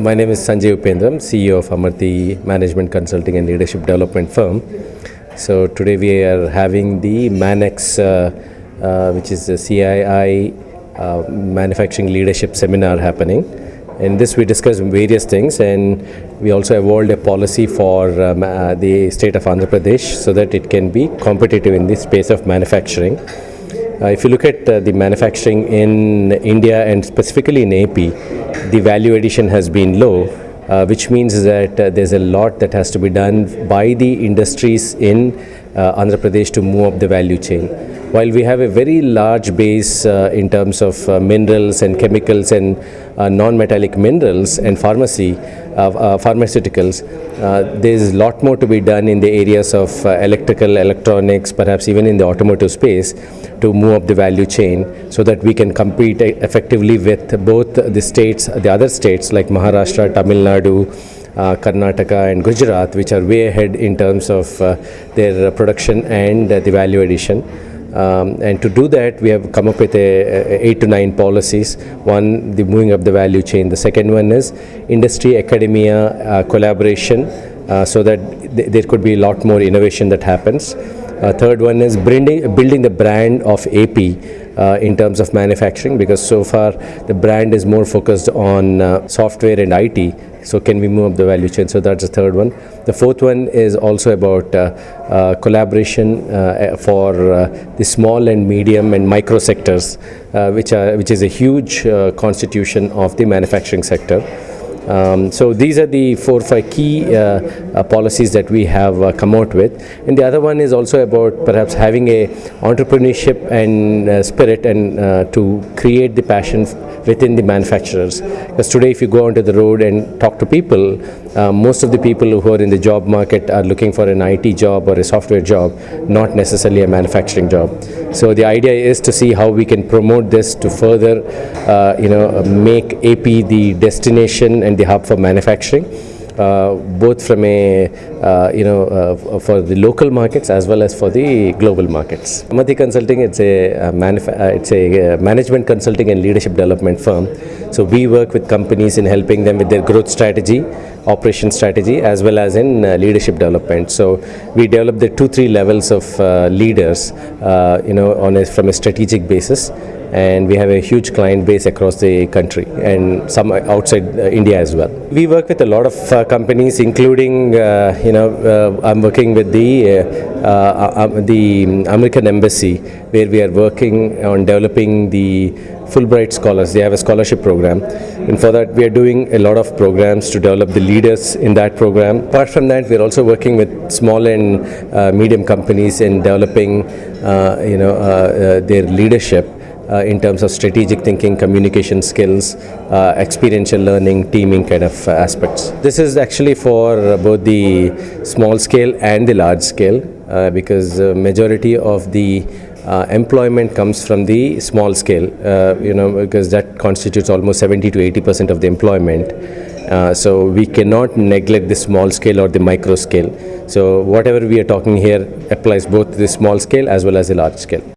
My name is Sanjay Upendram, CEO of Amarti Management Consulting and Leadership Development Firm. So today we are having the MANEX, which is the CII Manufacturing Leadership Seminar happening. In this we discuss various things, and we also evolved a policy for the state of Andhra Pradesh so that it can be competitive in the space of manufacturing. If you look at the manufacturing in India and specifically in AP, the value addition has been low, which means that there's a lot that has to be done by the industries in Andhra Pradesh to move up the value chain. While we have a very large base in terms of minerals and chemicals and non-metallic minerals and pharmaceuticals, there's a lot more to be done in the areas of electrical, electronics, perhaps even in the automotive space to move up the value chain so that we can compete effectively with both the states, the other states like Maharashtra, Tamil Nadu, Karnataka and Gujarat, which are way ahead in terms of their production and the value addition. And to do that, we have come up with 8 to 9 policies. One, the moving up the value chain. The second one is industry academia collaboration, so that there could be a lot more innovation that happens. Third one is building the brand of AP in terms of manufacturing, because so far the brand is more focused on software and IT. So can we move up the value chain? So that's the third one. The fourth one is also about collaboration for the small and medium and micro sectors, which is a huge constitution of the manufacturing sector. So these are the 4 or 5 key policies that we have come out with, and the other one is also about perhaps having a entrepreneurship and spirit and to create the passion within the manufacturers. Because today if you go onto the road and talk to people, most of the people who are in the job market are looking for an IT job or a software job, not necessarily a manufacturing job. So the idea is to see how we can promote this to further make AP the destination and the hub for manufacturing, both from a for the local markets as well as for the global markets. Amarti Consulting, it's a management consulting and leadership development firm. So we work with companies in helping them with their growth strategy, operation strategy, as well as in leadership development. So we develop the 2-3 levels of leaders, from a strategic basis. And we have a huge client base across the country and some outside India as well. We work with a lot of companies, including I'm working with the American Embassy, where we are working on developing the Fulbright scholars. They have a scholarship program, and for that we are doing a lot of programs to develop the leaders in that program. Apart from that, we are also working with small and medium companies in developing their leadership in terms of strategic thinking, communication skills, experiential learning, teaming kind of aspects. This is actually for both the small scale and the large scale, because majority of the employment comes from the small scale, because that constitutes almost 70 to 80% of the employment. So we cannot neglect the small scale or the micro scale. So whatever we are talking here applies both to the small scale as well as the large scale.